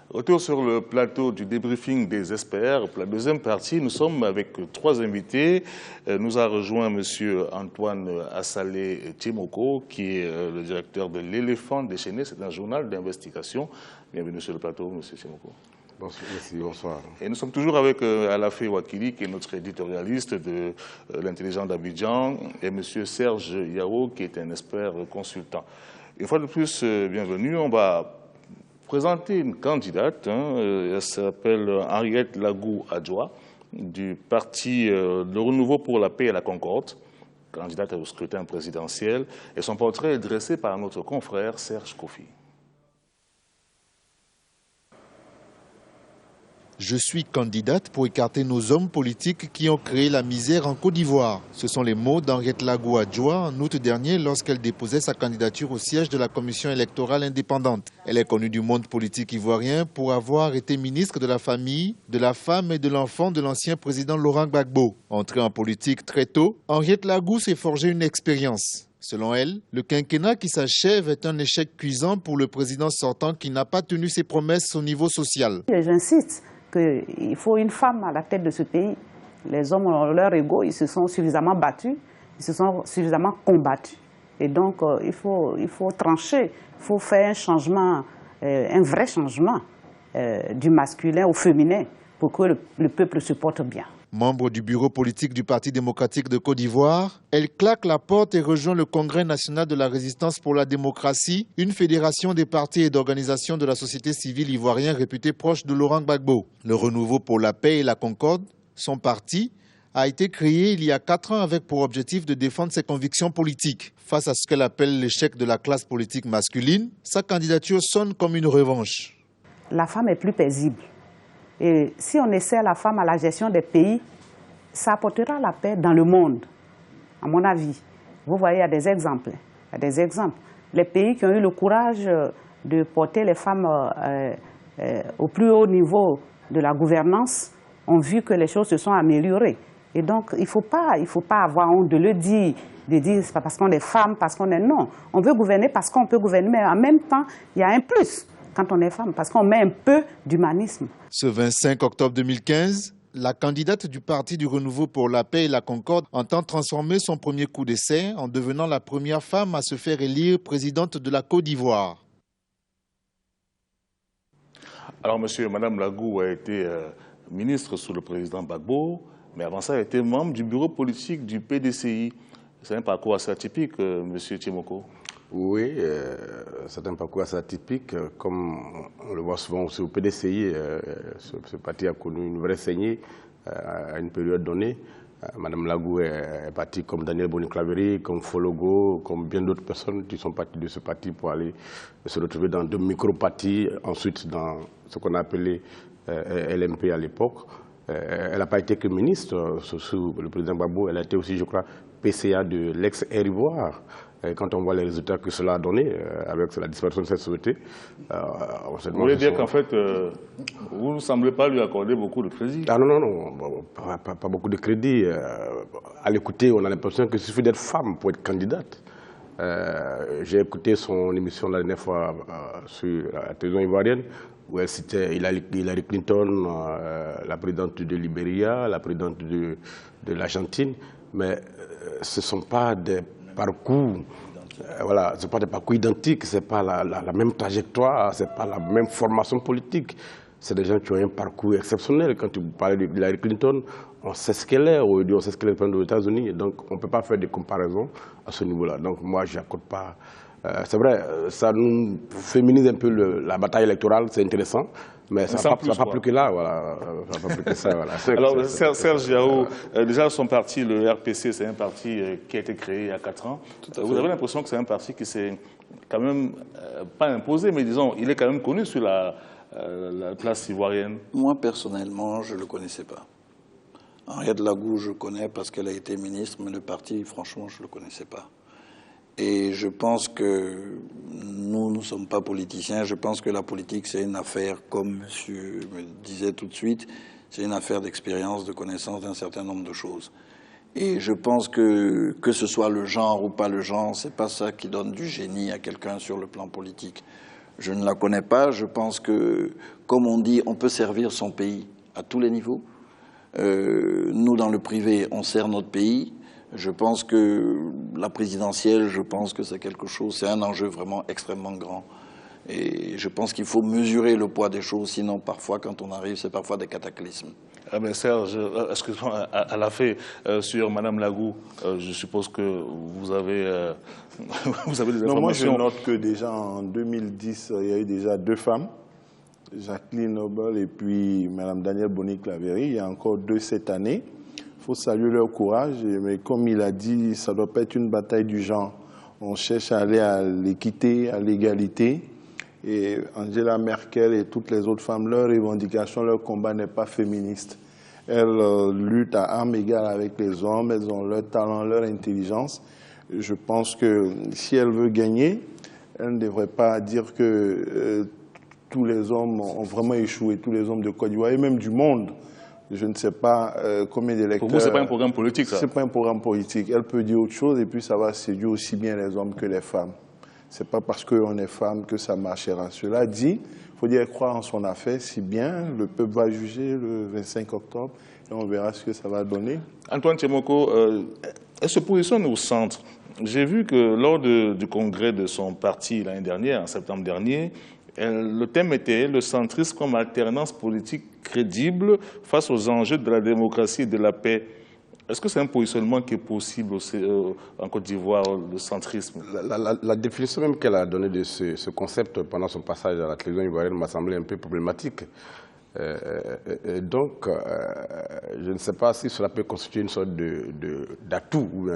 Retour sur le plateau du débriefing des experts. Pour la deuxième partie, nous sommes avec trois invités. Nous a rejoint M. Antoine Assalé Timoko, qui est le directeur de l'Éléphant déchaîné. C'est un journal d'investigation. Bienvenue sur le plateau, M. Timoko. Bonsoir, merci, bonsoir. Et nous sommes toujours avec Alafé Wakili, qui est notre éditorialiste de l'intelligence d'Abidjan, et M. Serge Yao, qui est un expert consultant. Une fois de plus, bienvenue. On va présenter une candidate, elle s'appelle Henriette Lagou-Adjoa, du parti Le Renouveau pour la Paix et la Concorde, candidate au scrutin présidentiel, et son portrait est dressé par notre confrère Serge Kofi. Je suis candidate pour écarter nos hommes politiques qui ont créé la misère en Côte d'Ivoire. Ce sont les mots d'Henriette Lagou-Adjoa en août dernier lorsqu'elle déposait sa candidature au siège de la commission électorale indépendante. Elle est connue du monde politique ivoirien pour avoir été ministre de la famille, de la femme et de l'enfant de l'ancien président Laurent Gbagbo. Entrée en politique très tôt, Henriette Lagou s'est forgé une expérience. Selon elle, le quinquennat qui s'achève est un échec cuisant pour le président sortant qui n'a pas tenu ses promesses au niveau social. J'insiste qu'il faut une femme à la tête de ce pays. Les hommes ont leur ego, ils se sont suffisamment battus, ils se sont suffisamment combattus. Et donc, il faut trancher, il faut faire un changement, un vrai changement du masculin au féminin pour que le peuple se porte bien. Membre du bureau politique du Parti démocratique de Côte d'Ivoire, elle claque la porte et rejoint le Congrès national de la résistance pour la démocratie, une fédération des partis et d'organisations de la société civile ivoirien réputée proche de Laurent Gbagbo. Le Renouveau pour la Paix et la Concorde, son parti, a été créé il y a 4 ans avec pour objectif de défendre ses convictions politiques. Face à ce qu'elle appelle l'échec de la classe politique masculine, sa candidature sonne comme une revanche. La femme est plus paisible. Et si on essaie la femme à la gestion des pays, ça apportera la paix dans le monde, à mon avis. Vous voyez, il y a des exemples. Les pays qui ont eu le courage de porter les femmes au plus haut niveau de la gouvernance ont vu que les choses se sont améliorées. Et donc, il ne faut pas avoir honte de le dire, de dire c'est pas parce qu'on est femme, parce qu'on est... Non, on veut gouverner parce qu'on peut gouverner, mais en même temps, il y a un plus quand on est femme, parce qu'on met un peu d'humanisme. Ce 25 octobre 2015, la candidate du Parti du Renouveau pour la Paix et la Concorde entend transformer son premier coup d'essai en devenant la première femme à se faire élire présidente de la Côte d'Ivoire. Alors, Madame Lagou a été ministre sous le président Gbagbo, mais avant ça, elle a été membre du bureau politique du PDCI. C'est un parcours assez atypique, M. Timoko. Oui, c'est un parcours assez atypique. Comme on le voit souvent aussi au PDCI, ce parti a connu une vraie saignée à une période donnée. Madame Lagou est partie comme Daniel Boni-Claveri, comme Fologo, comme bien d'autres personnes qui sont parties de ce parti pour aller se retrouver dans 2 micro-partis, ensuite dans ce qu'on a appelé LMP à l'époque. Elle n'a pas été que ministre sous le président Gbagbo, elle a été aussi, je crois, PCA de l'ex-Air Ivoire. Quand on voit les résultats que cela a donné avec la disparition de cette société, on se demande... Vous voulez dire qu'en fait, vous ne semblez pas lui accorder beaucoup de crédit? Ah non, pas beaucoup de crédit. À l'écouter, on a l'impression qu'il suffit d'être femme pour être candidate. J'ai écouté son émission la dernière fois sur la télévision ivoirienne, où elle citait Hillary Clinton, la présidente de Libéria, la présidente de l'Argentine, mais ce ne sont pas des parcours, voilà, ce pas des parcours identiques, ce n'est pas la même trajectoire, ce n'est pas la même formation politique. C'est des gens qui ont un parcours exceptionnel. Quand tu parles de Hillary Clinton, on sait ce qu'elle est, on sait ce qu'elle est aux États-Unis, donc on ne peut pas faire de comparaison à ce niveau-là. Donc moi, je n'accorde pas... c'est vrai, ça nous féminise un peu la bataille électorale, c'est intéressant, mais ça ne va pas plus que là. Voilà. Ça va pas plus que ça, voilà. Alors, Serge Yao, déjà son parti, le RPC, c'est un parti qui a été créé il y a 4 ans. Vous avez l'impression que c'est un parti qui s'est quand même pas imposé, mais disons, il est quand même connu sur la place ivoirienne? Moi, personnellement, je ne le connaissais pas. Henriette Lagou, je connais parce qu'elle a été ministre, mais le parti, franchement, je ne le connaissais pas. Et je pense que nous ne sommes pas politiciens. Je pense que la politique, c'est une affaire, comme monsieur me disait tout de suite, c'est une affaire d'expérience, de connaissance d'un certain nombre de choses. Et je pense que ce soit le genre ou pas le genre, c'est pas ça qui donne du génie à quelqu'un sur le plan politique. Je ne la connais pas. Je pense que, comme on dit, on peut servir son pays à tous les niveaux. Nous, dans le privé, on sert notre pays. Je pense que la présidentielle, je pense que c'est quelque chose, c'est un enjeu vraiment extrêmement grand. Et je pense qu'il faut mesurer le poids des choses, sinon parfois, quand on arrive, c'est parfois des cataclysmes. Ah ben Serge, excuse-moi, à la fin, sur Madame Lagou, je suppose que vous avez, vous avez des informations. Non, moi je note que déjà en 2010, il y a eu déjà 2 femmes, Jacqueline Nobel et puis Madame Danielle Boni-Claverie. Il y a encore 2 cette année. Il faut saluer leur courage, mais comme il a dit, ça ne doit pas être une bataille du genre. On cherche à aller à l'équité, à l'égalité. Et Angela Merkel et toutes les autres femmes, leur revendication, leur combat n'est pas féministe. Elles luttent à armes égales avec les hommes, elles ont leur talent, leur intelligence. Je pense que si elle veut gagner, elle ne devrait pas dire que tous les hommes ont vraiment échoué, tous les hommes de Côte d'Ivoire et même du monde. Je ne sais pas combien d'électeurs... Pour vous, ce n'est pas un programme politique, ça? Ce n'est pas un programme politique. Elle peut dire autre chose et puis ça va séduire aussi bien les hommes que les femmes. Ce n'est pas parce qu'on est femme que ça marchera. Cela dit, il faut dire croire en son affaire, si bien le peuple va juger le 25 octobre et on verra ce que ça va donner. Antoine Tchemoko, elle se positionne au centre. J'ai vu que lors du congrès de son parti l'année dernière, en septembre dernier, le thème était le centrisme comme alternance politique crédible face aux enjeux de la démocratie et de la paix. Est-ce que c'est un positionnement qui est possible aussi, en Côte d'Ivoire, le centrisme? La définition même qu'elle a donnée de ce concept pendant son passage à la télévision ivoirienne m'a semblé un peu problématique. Donc, je ne sais pas si cela peut constituer une sorte d'atout ou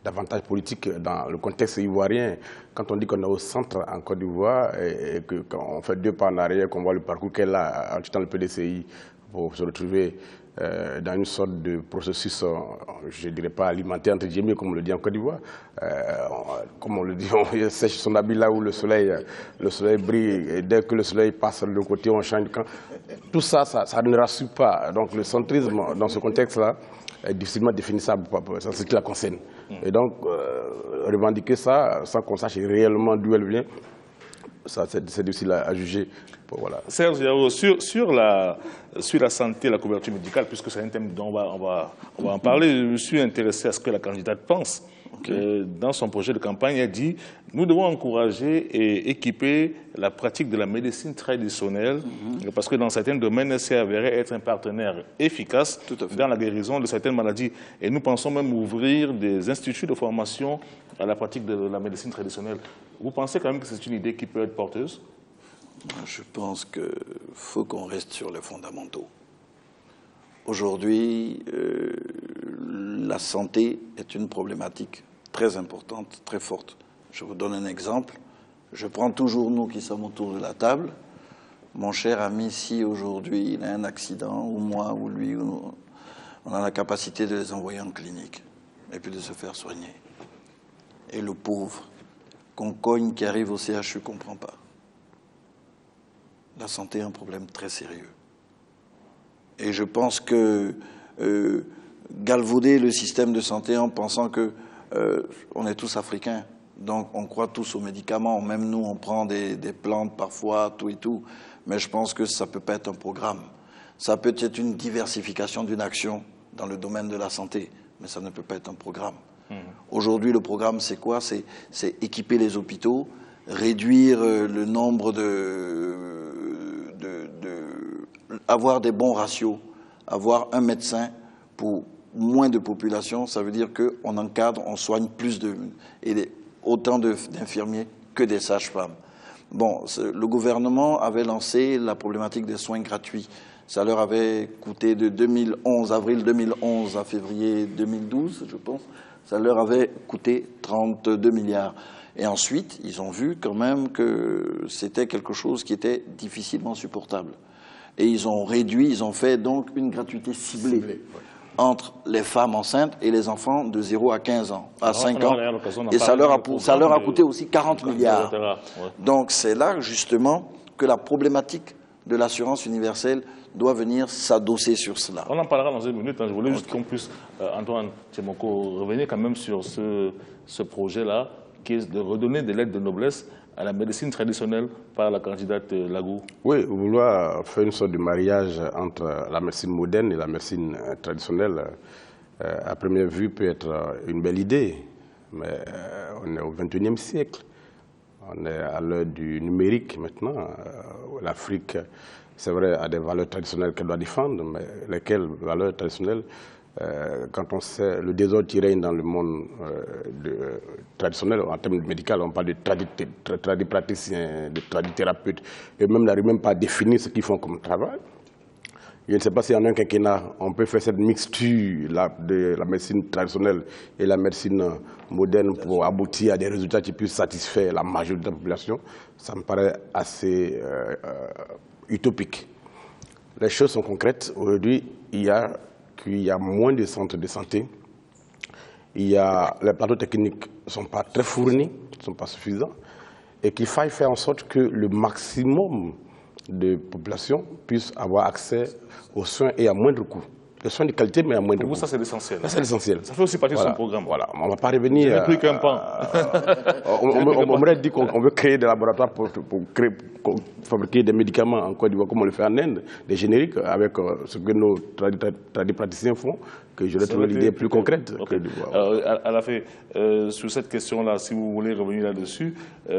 d'avantage politique dans le contexte ivoirien. Quand on dit qu'on est au centre en Côte d'Ivoire et qu'on fait 2 pas en arrière, qu'on voit le parcours qu'elle a en quittant le PDCI pour se retrouver dans une sorte de processus, je ne dirais pas alimentaire, entre guillemets, comme on le dit en Côte d'Ivoire. Comme on le dit, on sèche son habit là où le soleil brille, et dès que le soleil passe de l'autre côté, on change de camp. Tout ça, ça ne rassure pas. Donc le centrisme, dans ce contexte-là, est difficilement définissable, c'est ce qui la concerne. Et donc, revendiquer ça, sans qu'on sache réellement d'où elle vient, c'est difficile à juger. Voilà. Serge Yao, sur la santé et la couverture médicale, puisque c'est un thème dont on va en parler, je me suis intéressé à ce que la candidate pense. Dans son projet de campagne, elle dit « Nous devons encourager et équiper la pratique de la médecine traditionnelle parce que dans certains domaines, elle s'est avérée être un partenaire efficace dans la guérison de certaines maladies. Et nous pensons même ouvrir des instituts de formation à la pratique de la médecine traditionnelle. » Vous pensez quand même que c'est une idée qui peut être porteuse? Je pense qu'il faut qu'on reste sur les fondamentaux. Aujourd'hui, la santé est une problématique très importante, très forte. Je vous donne un exemple. Je prends toujours nous qui sommes autour de la table. Mon cher ami, si aujourd'hui il a un accident, ou moi, ou lui, on a la capacité de les envoyer en clinique et puis de se faire soigner. Et le pauvre qu'on cogne qui arrive au CHU ne comprend pas. La santé est un problème très sérieux. Et je pense que galvauder le système de santé en pensant que on est tous africains, donc on croit tous aux médicaments, même nous on prend des plantes parfois, tout et tout, mais je pense que ça ne peut pas être un programme. Ça peut être une diversification d'une action dans le domaine de la santé, mais ça ne peut pas être un programme. Aujourd'hui, le programme, c'est quoi? C'est équiper les hôpitaux, réduire le nombre avoir des bons ratios, avoir un médecin pour moins de population, ça veut dire qu'on encadre, on soigne plus autant d'infirmiers que des sages-femmes. Bon, le gouvernement avait lancé la problématique des soins gratuits. Ça leur avait coûté de 2011, avril 2011 à février 2012, je pense, ça leur avait coûté 32 milliards. Et ensuite, ils ont vu quand même que c'était quelque chose qui était difficilement supportable. Et ils ont réduit, ils ont fait donc une gratuité ciblée entre les femmes enceintes et les enfants de 0 à 15 ans, à 5 ans. Et ça leur a coûté aussi 40 milliards. Donc c'est là justement que la problématique de l'assurance universelle doit venir s'adosser sur cela. On en parlera dans une minute. Je voulais juste qu'on puisse, Antoine Tchemoko, revenir quand même sur ce projet-là, qui est de redonner des lettres de noblesse à la médecine traditionnelle par la candidate Lagou? Oui, vouloir faire une sorte de mariage entre la médecine moderne et la médecine traditionnelle, à première vue, peut être une belle idée. Mais on est au XXIe siècle. On est à l'heure du numérique maintenant. L'Afrique, c'est vrai, a des valeurs traditionnelles qu'elle doit défendre, mais lesquelles valeurs traditionnelles, quand on sait le désordre qui règne dans le monde traditionnel, en termes médicaux, on parle de tradipraticiens, de tradithérapeutes, et même n'arrivent même pas à définir ce qu'ils font comme travail. Je ne sais pas si en un quinquennat, on peut faire cette mixture de la médecine traditionnelle et la médecine moderne pour aboutir à des résultats qui puissent satisfaire la majorité de la population. Ça me paraît assez utopique. Les choses sont concrètes. Aujourd'hui, il y a moins de centres de santé. Les plateaux techniques ne sont pas très fournis, ne sont pas suffisants. Et qu'il faille faire en sorte que le maximum de population puisse avoir accès aux soins et à moindre coût. Des soins de qualité, mais à moindre coût. Pour vous, ça c'est l'essentiel. Ça, c'est l'essentiel. Ça fait aussi partie de son programme. Voilà, on ne va pas revenir. C'est plus qu'un pan. On m'aurait dit qu'on veut créer des laboratoires pour fabriquer des médicaments en Côte d'Ivoire, comme on le fait en Inde, des génériques, avec ce que nos tradipraticiens font, que j'aurais trouvé l'idée plus concrète. Okay. À la fin, sur cette question-là, si vous voulez revenir là-dessus,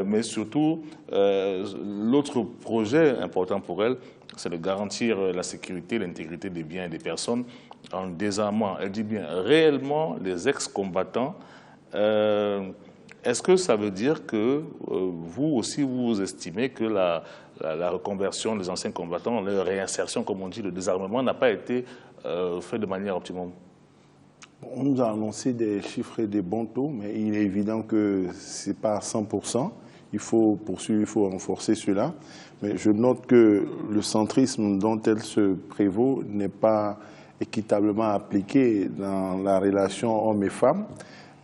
mais surtout, l'autre projet important pour elle, c'est de garantir la sécurité, l'intégrité des biens et des personnes en désarmant, elle dit bien, réellement les ex-combattants. Est-ce que ça veut dire que vous aussi, vous estimez que la reconversion des anciens combattants, leur réinsertion, comme on dit, le désarmement, n'a pas été fait de manière optimum? On nous a annoncé des chiffres et des bons taux, mais il est évident que ce n'est pas à 100%. Il faut poursuivre, il faut renforcer cela. Mais je note que le centrisme dont elle se prévaut n'est pas équitablement appliqué dans la relation homme et femme.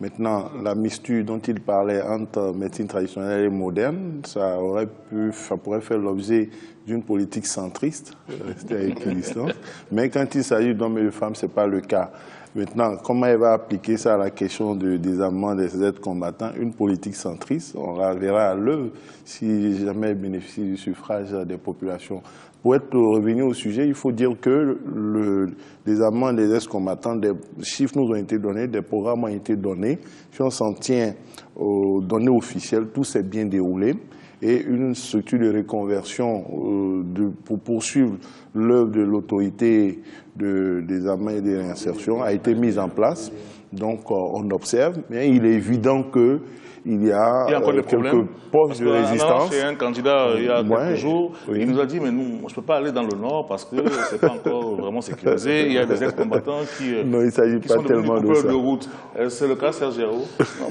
Maintenant, la mixture dont il parlait entre médecine traditionnelle et moderne, ça pourrait faire l'objet d'une politique centriste, rester à équidistance. Mais quand il s'agit d'hommes et de femmes, ce n'est pas le cas. Maintenant, comment elle va appliquer ça à la question du désarmement des aides combattants? Une politique centriste, on la verra à l'œuvre si jamais elle bénéficie du suffrage des populations. Pour revenir au sujet, il faut dire que le désarmement des ex-combattants, des chiffres nous ont été donnés, des programmes ont été donnés. Si on s'en tient aux données officielles, tout s'est bien déroulé. Et une structure de reconversion pour poursuivre l'œuvre de l'autorité des désarmement et de réinsertion a été mise en place. Donc on observe, mais il est évident qu'il y a quelques postes de résistance. Chez un candidat il y a quelques jours, il nous a dit mais nous, je ne peux pas aller dans le nord parce que ce n'est pas encore vraiment sécurisé. Il y a des ex-combattants qui sont devenus coupeurs de route. C'est le cas, Serge Yao?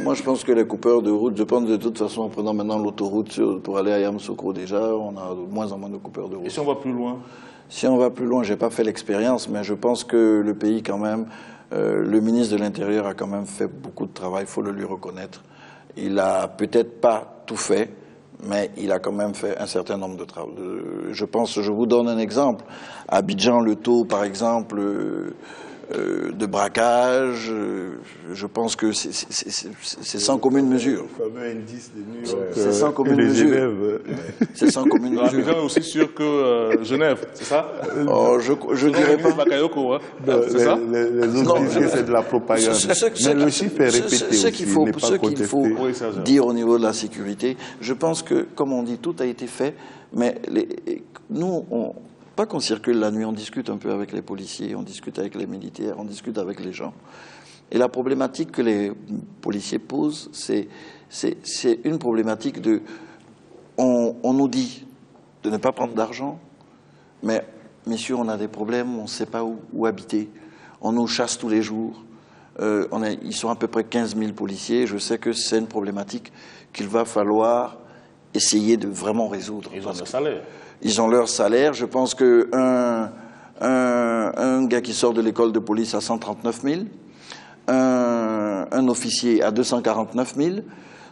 Moi, je pense que les coupeurs de route, je pense de toute façon, en prenant maintenant l'autoroute pour aller à Yamoussoukro déjà, on a de moins en moins de coupeurs de route. Et si on va plus loin? Si on va plus loin, je n'ai pas fait l'expérience, mais je pense que le pays quand même, le ministre de l'Intérieur a quand même fait beaucoup de travail, il faut le lui reconnaître. Il n'a peut-être pas tout fait, mais il a quand même fait un certain nombre de travaux. Je pense, je vous donne un exemple. À Abidjan, le taux, par exemple, de braquage, je pense que c'est sans commune mesure. Le fameux indice de New York, c'est sans commune mesure. C'est sans commune mesure. Abidjan est aussi sûr que Genève, c'est ça? Oh, je dirais pas. Bakayoko, hein? C'est ça? Les autres disent que c'est de la propagande. Mais le chiffre est répété ce qu'il faut dire au niveau de la sécurité, je pense que, comme on dit, tout a été fait, mais nous, pas qu'on circule la nuit, on discute un peu avec les policiers, on discute avec les militaires, on discute avec les gens. Et la problématique que les policiers posent, c'est une problématique de... On nous dit de ne pas prendre d'argent, mais messieurs, on a des problèmes, on ne sait pas où habiter. On nous chasse tous les jours. Ils sont à peu près 15 000 policiers. Je sais que c'est une problématique qu'il va falloir essayer de vraiment résoudre. Ils ont leur salaire. Ils ont leur salaire. Je pense qu'un gars qui sort de l'école de police à 139 000, un officier à 249 000,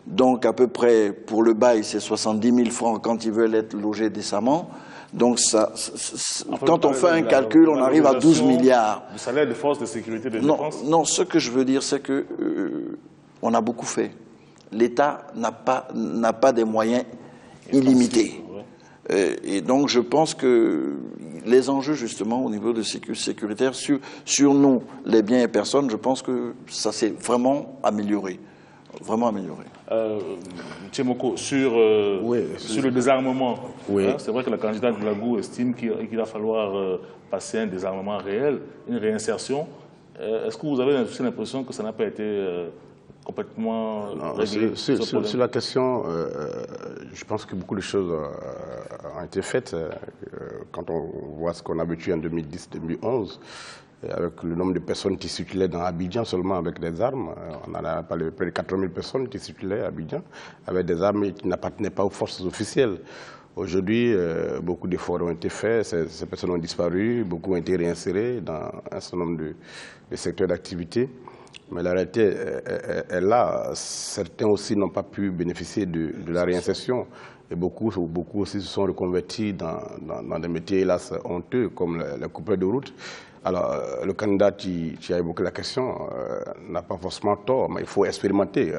donc à peu près pour le bail c'est 70 000 francs quand ils veulent être logés décemment. Donc ça, quand on fait un calcul, on arrive à 12 milliards. Le salaire des forces de sécurité de défense? Non, ce que je veux dire, c'est que on a beaucoup fait. l'État n'a pas des moyens illimités. Et donc je pense que les enjeux justement au niveau de sécuritaire sur nous, les biens et personnes, je pense que ça s'est vraiment amélioré. Vraiment amélioré. Tchemoko, sur le désarmement, hein, c'est vrai que la candidate de Lagou estime qu'il va falloir passer un désarmement réel, une réinsertion. Est-ce que vous avez aussi l'impression que ça n'a pas été complètement réglé? Sur la question, je pense que beaucoup de choses ont été faites. Quand on voit ce qu'on a vécu en 2010-2011, avec le nombre de personnes qui circulaient dans Abidjan seulement avec des armes, on en a parlé de près de 80 000 personnes qui circulaient à Abidjan avec des armes et qui n'appartenaient pas aux forces officielles. Aujourd'hui, beaucoup d'efforts ont été faits, ces personnes ont disparu, beaucoup ont été réinsérées dans un certain nombre de secteurs d'activité. Mais la réalité est là. Certains aussi n'ont pas pu bénéficier de la réinsertion. Et beaucoup aussi se sont reconvertis dans des métiers, hélas, honteux, comme les coupeurs de route. Alors, le candidat qui a évoqué la question n'a pas forcément tort, mais il faut expérimenter.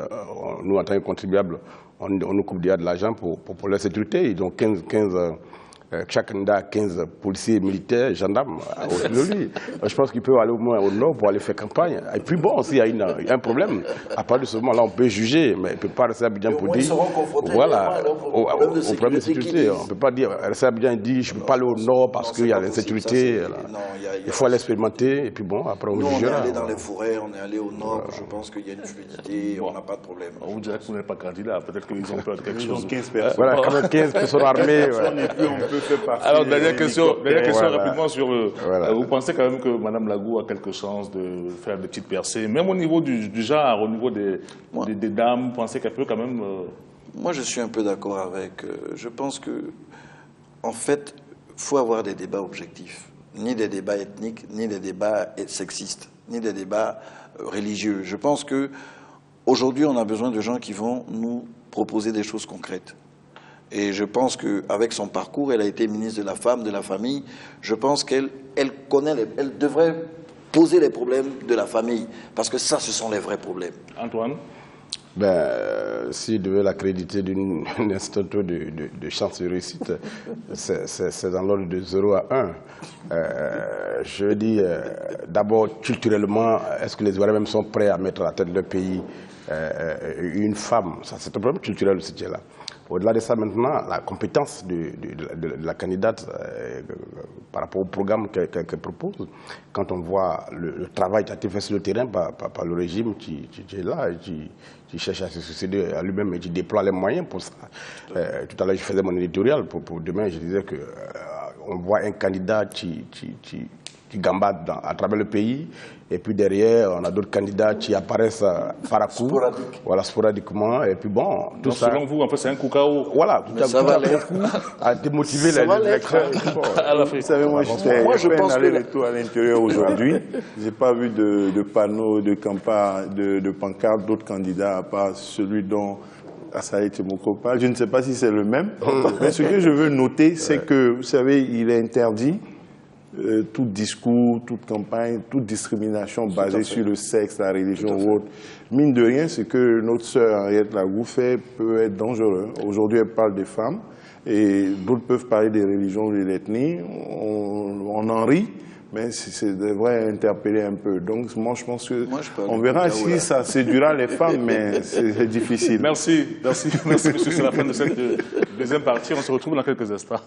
Nous, en tant que contribuables, on nous coupe déjà de l'argent pour la sécurité. Ils ont chaque candidat a 15 policiers, militaires, gendarmes autour de lui. Je pense qu'il peut aller au moins au nord pour aller faire campagne. Et puis bon, s'il y a un problème, à partir de ce moment-là, on peut juger, mais il ne peut pas rester à Abidjan pour dire... Voilà, au problème de sécurité. On ne peut pas dire, rester à Abidjan et dire, je ne peux pas aller au nord parce qu'il y a l'insécurité. Il faut aller expérimenter, et puis bon, après on jugera. On est allé dans les forêts, on est allé au nord, je pense qu'il y a une fluidité, on n'a pas de problème. On vous dirait que vous n'êtes pas candidat, peut-être qu'ils ont peur de quelque chose. 15 personnes. Voilà, quand même 15 personnes armées. Alors, dernière question rapidement sur le... Voilà. Vous pensez quand même que Mme Lagou a quelque chance de faire des petites percées, même au niveau du genre, au niveau des dames, vous pensez qu'elle peut quand même... Moi, je suis un peu d'accord avec... je pense que, en fait, il faut avoir des débats objectifs. Ni des débats ethniques, ni des débats sexistes, ni des débats religieux. Je pense qu'aujourd'hui, on a besoin de gens qui vont nous proposer des choses concrètes. Et je pense qu'avec son parcours, elle a été ministre de la Femme, de la Famille. Je pense qu'elle elle devrait poser les problèmes de la famille. Parce que ça, ce sont les vrais problèmes. Antoine? S'il devait l'accréditer d'un instant de chance de réussite, c'est dans l'ordre de 0 à 1. Je dis, d'abord, culturellement, est-ce que les Ivoiriens même sont prêts à mettre à la tête de leur pays une femme? C'est un problème culturel aussi qui est là. Au-delà de ça, maintenant, la compétence de la candidate par rapport au programme qu'elle propose, quand on voit le travail qui a été fait sur le terrain par le régime qui est là, et qui cherche à se succéder à lui-même et qui déploie les moyens pour ça. Tout à l'heure, je faisais mon éditorial pour demain, je disais qu'on voit un candidat qui gambade à travers le pays, et puis derrière, on a d'autres candidats qui apparaissent par à coup, voilà, sporadiquement, et puis bon, tout donc, ça... Selon vous, en fait, c'est un coup KO. Voilà, tout ça va aller à démotiver les électeurs. Vous savez, moi, je pense que le tour à l'intérieur aujourd'hui, je n'ai pas vu de panneaux, de campagne, de pancartes d'autres candidats, à part celui dont Assaï Tchemoko parle. Je ne sais pas si c'est le même, mais ce que je veux noter, c'est que, vous savez, il est interdit tout discours, toute campagne, toute discrimination basée sur le sexe, la religion ou autre. Mine de rien, ce que notre sœur Henriette Lagou fait peut être dangereux. Aujourd'hui, elle parle des femmes et d'autres peuvent parler des religions ou de l'ethnie. On en rit, mais ça devrait interpeller un peu. Donc moi, je pense qu'on verra si ça séduira les femmes, mais c'est difficile. Merci, monsieur. C'est la fin de cette deuxième partie. On se retrouve dans quelques instants.